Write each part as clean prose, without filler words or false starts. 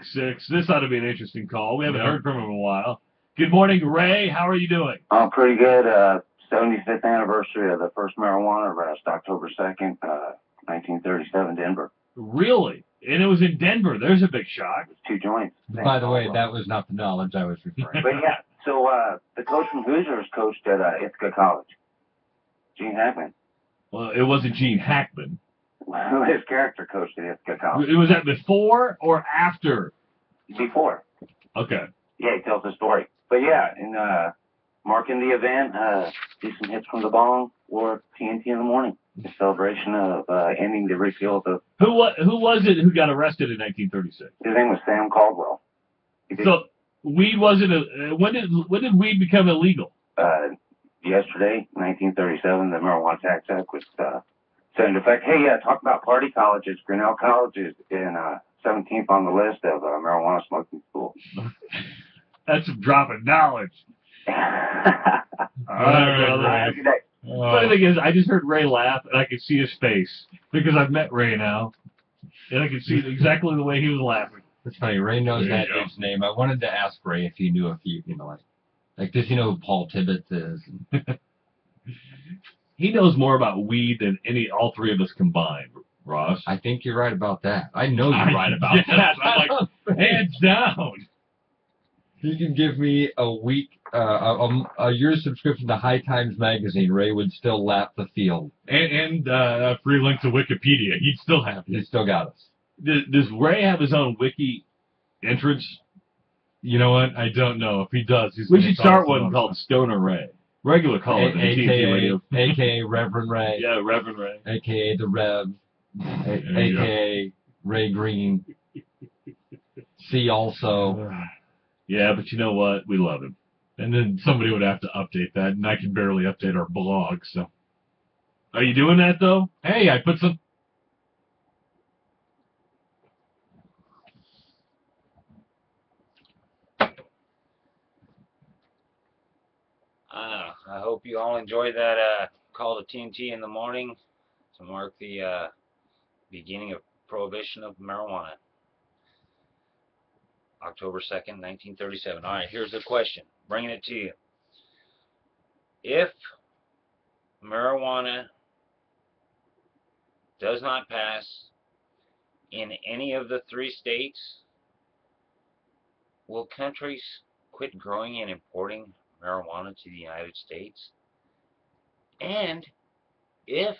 6. This ought to be an interesting call. We haven't heard from him in a while. Good morning, Ray. How are you doing? I'm pretty good. 75th anniversary of the first marijuana arrest, October 2nd, 1937, Denver. Really? And it was in Denver. There's a big shock. 2 joints. By the way, that was not the knowledge I was referring to. But yeah, so the coach from Hoosiers coached at Ithaca College, Gene Hackman. Well, it wasn't Gene Hackman. His character coached at Ithaca College. Was that before or after? Before. Okay. Yeah, he tells the story. But yeah, and marking the event, do some hits from the bong or TNT in the morning. In celebration of ending the repeal of the... Who was it who got arrested in 1936? His name was Sam Caldwell. So weed wasn't when did weed become illegal? Yesterday, 1937, the Marijuana Tax Act was set into effect. Hey, talk about party colleges. Grinnell College is in 17th on the list of marijuana smoking schools. That's some drop of knowledge. All right, brother. Have a good day. Funny thing is, I just heard Ray laugh, and I could see his face, because I've met Ray now, and I could see exactly the way he was laughing. That's funny. Ray knows that dude's name. I wanted to ask Ray if he knew a few, like does he know who Paul Tibbets is? He knows more about weed than all three of us combined, Ross. I think you're right about that. I know you're right about that. I'm like, hands down. You can give me a week, a year's subscription to High Times magazine. Ray would still lap the field. And a free link to Wikipedia. He'd still have it. He still got us. Does Ray have his own wiki entrance? You know what? I don't know. If he does, we should start one called Stoner Ray. Regular call it AKA, radio. AKA Reverend Ray. Yeah, Reverend Ray. AKA the Rev. AKA Ray Green. See also. Yeah, but you know what? We love him. And then somebody would have to update that, and I can barely update our blog, so. Are you doing that, though? Hey, I put some... I hope you all enjoyed that call to TNT in the morning to mark the beginning of prohibition of marijuana. October 2nd, 1937. All right, here's the question. Bringing it to you. If marijuana does not pass in any of the 3 states, will countries quit growing and importing marijuana to the United States? And if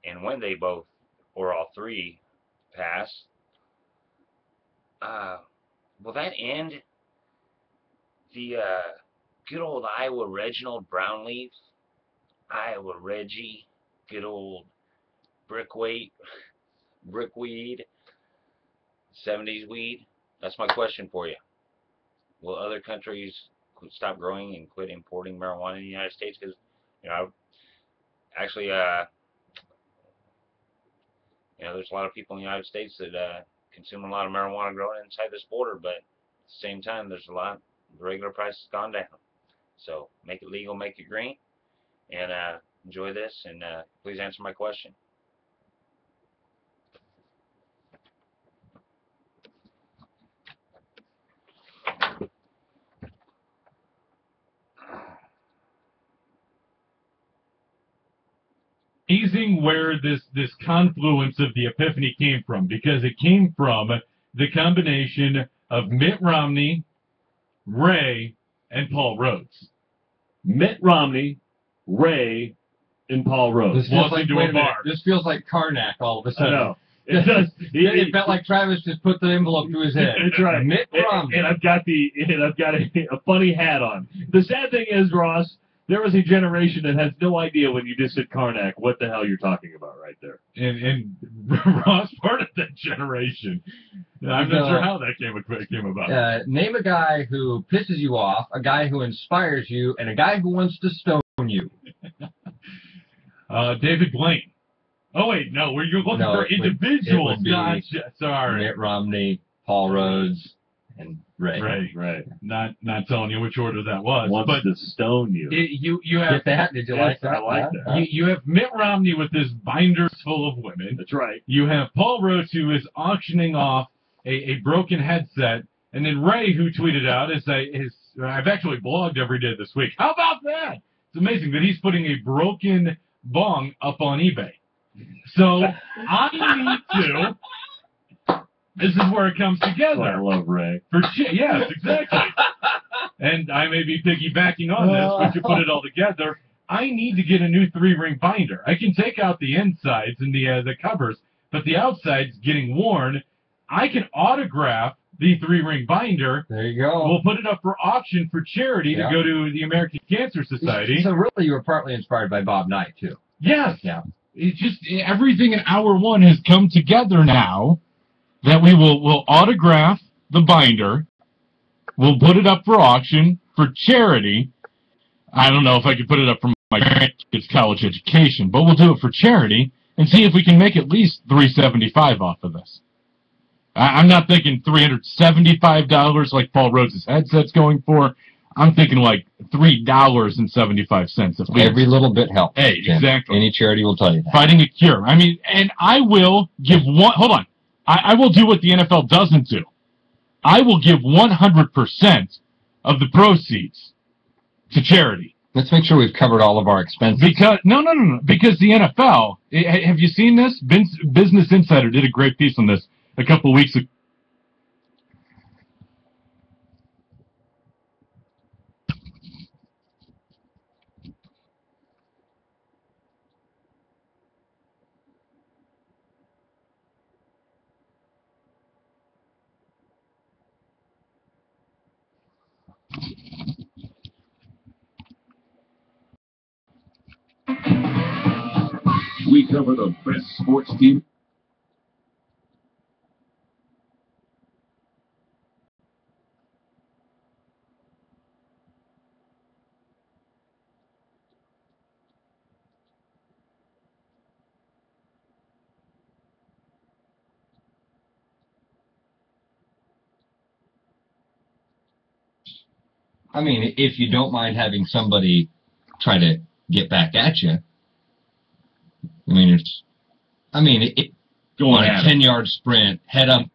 and when they both or all 3 pass, will that end the good old Iowa Reginald Brownleaf, Iowa Reggie, good old brickweed, 70s weed? That's my question for you. Will other countries stop growing and quit importing marijuana in the United States? Because, actually, there's a lot of people in the United States that consume a lot of marijuana growing inside this border, but at the same time, there's a lot, the regular price has gone down. So make it legal, make it green, and enjoy this, and please answer my question. Amazing where this confluence of the epiphany came from, because it came from the combination of Mitt Romney, Ray, and Paul Rhodes. Mitt Romney, Ray, and Paul Rhodes. This feels like Karnak all of a sudden. I know. It does. It felt like Travis just put the envelope to his head. That's right. Mitt Romney. And I've got a funny hat on. The sad thing is, Ross, there was a generation that has no idea when you just said Karnak what the hell you're talking about right there. And Ross part of that generation. I'm not sure how that came about. Name a guy who pisses you off, a guy who inspires you, and a guy who wants to stone you. David Blaine. Oh wait, no, you're looking for individuals. Gotcha. Sorry. Mitt Romney, Paul Rhodes, and Ray. Right. Not telling you which order that was. Wants to stone you. You have Get that? Did you like that? I like that. You have Mitt Romney with his binders full of women. That's right. You have Paul Rhodes, who is auctioning off a broken headset. And then Ray, who tweeted out, I've actually blogged every day this week. How about that? It's amazing that he's putting a broken bong up on eBay. So I need to. This is where it comes together. I love Ray. Yes, exactly. And I may be piggybacking on this, but to put it all together, I need to get a new 3-ring binder. I can take out the insides and the covers, but the outside's getting worn. I can autograph the 3-ring binder. There you go. We'll put it up for auction for charity to go to the American Cancer Society. So really, you were partly inspired by Bob Knight, too. Yes. Yeah. It's just everything in hour one has come together now that we'll autograph the binder. We'll put it up for auction for charity. I don't know if I could put it up for my kids' college education, but we'll do it for charity and see if we can make at least $375 off of this. I'm not thinking $375 like Paul Rhodes' headset's going for. I'm thinking like $3.75. Every little bit helps. Hey, exactly. Any charity will tell you that. Fighting a cure. I mean, and I will give one. Hold on. I will do what the NFL doesn't do. I will give 100% of the proceeds to charity. Let's make sure we've covered all of our expenses. Because no. Because the NFL. Have you seen this? Business Insider did a great piece on this a couple weeks ago. We cover the best sports team. I mean, if you don't mind having somebody try to get back at you, go on a 10-yard sprint, head up.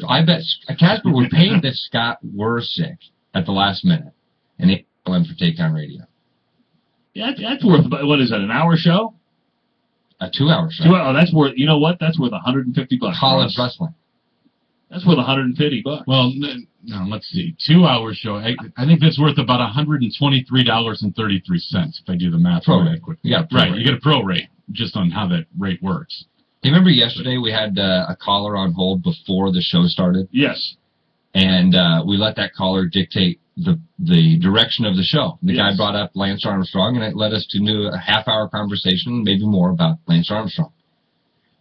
I bet Casper would pay if Scott were sick at the last minute, and he went for Take On Radio. Yeah, that's worth, what is that, an hour show? A 2-hour show. Oh, that's worth, you know what? That's worth $150. College wrestling. That's worth $150. Well, no, let's see. 2-hour show. I think that's worth about $123.33 if I do the math Prorate. quick. Yeah, right. You get a prorate just on how that rate works. Do you remember yesterday we had a caller on hold before the show started? Yes. And we let that caller dictate the direction of the show. The guy brought up Lance Armstrong, and it led us to a half-hour conversation, maybe more, about Lance Armstrong.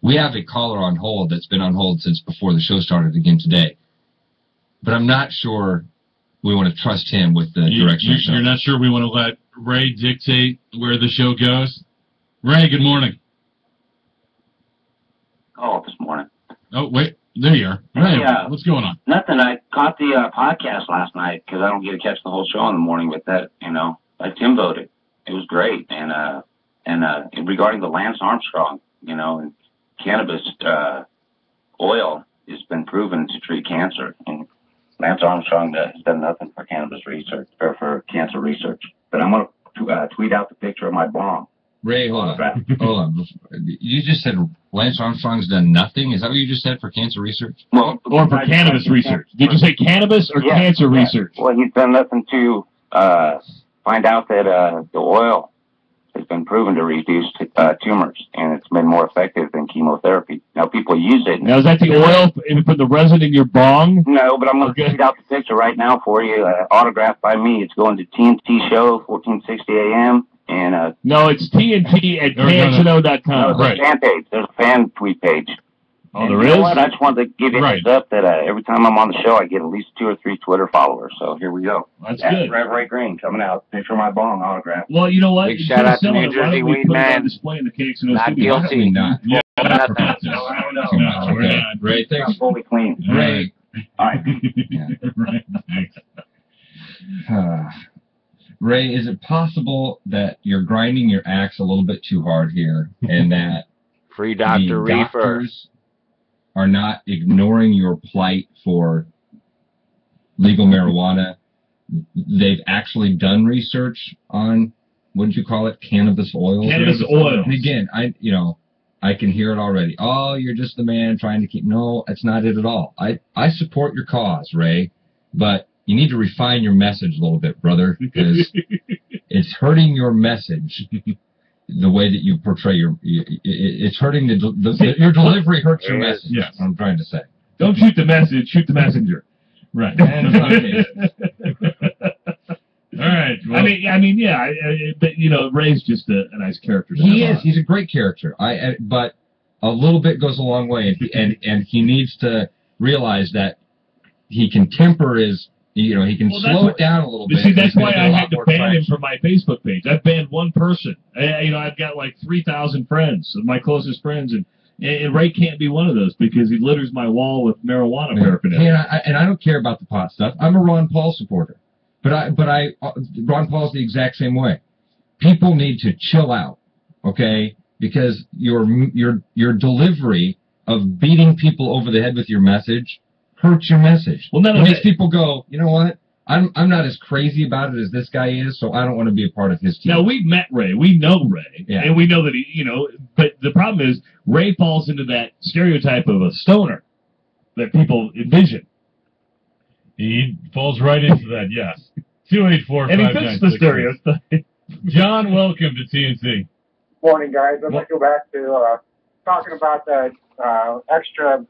We have a caller on hold that's been on hold since before the show started again today. But I'm not sure we want to trust him with the direction of the show. You're not sure we want to let Ray dictate where the show goes? Ray, good morning. Oh, this morning. Oh, wait. There you are. Ray, what's going on? Nothing. I caught the podcast last night because I don't get to catch the whole show in the morning with that, like Tim voted. It was great. And regarding the Lance Armstrong, and cannabis oil has been proven to treat cancer. And Lance Armstrong has done nothing for cannabis research or for cancer research. But I'm going to tweet out the picture of my bong. Ray, hold on. Hold on. You just said Lance Armstrong's done nothing? Is that what you just said for cancer research? Well, or for cannabis research. Did you say cannabis or cancer research? Well, he's done nothing to find out that the oil has been proven to reduce tumors, and it's been more effective than chemotherapy. Now, people use it. Now, is that the oil for the resin in your bong? No, but I'm going to tweet out the picture right now for you, autographed by me. It's going to TNT Show, 1460 a.m., and no, it's TNT at KXNO.com. No, there's a fan page. There's a fan tweet page. Oh, and there you is? know what? I just wanted to give you a heads up that every time I'm on the show, I get at least 2 or 3 Twitter followers. So here we go. That's good. Rev Ray Green coming out. Picture of my bong autograph. Well, you know what? Big shout out to New Jersey Weed Man. Display in the KXNO Not studio. guilty. Not. Yeah. No, We're not. Ray, thanks. Fully clean. Ray. All right. Right. Thanks. Ray, is it possible that you're grinding your axe a little bit too hard here, and that Free Dr. Reefer. are not ignoring your plight for legal marijuana. They've actually done research on, what did you call it? Cannabis oils? Cannabis oils. And again, I can hear it already. Oh, you're just the man trying to keep... No, that's not it at all. I support your cause, Ray, but you need to refine your message a little bit, brother, because it's hurting your message. The way that you portray it's hurting your delivery hurts your message. Yes. I'm trying to say. Don't shoot the message, shoot the messenger. Right. All right. Well, I mean, yeah. But Ray's just a nice character. He is. He's a great character. But a little bit goes a long way, and he needs to realize that he can temper his. He can slow it down a little bit. See, that's why I had to ban him from my Facebook page. I banned one person. I've got like 3,000 friends, my closest friends, and Ray can't be one of those because he litters my wall with marijuana paraphernalia. And I don't care about the pot stuff. I'm a Ron Paul supporter, but Ron Paul's the exact same way. People need to chill out, okay? Because your delivery of beating people over the head with your message hurts your message. Well, it makes people go, you know what? I'm not as crazy about it as this guy is, so I don't want to be a part of his team. Now, we've met Ray. We know Ray. Yeah. And we know that but the problem is Ray falls into that stereotype of a stoner that people envision. He falls right into that, yes. 284-5966. And he fits the stereotype. John, welcome to TNT. Morning, guys. I'm going to go back to talking about the extra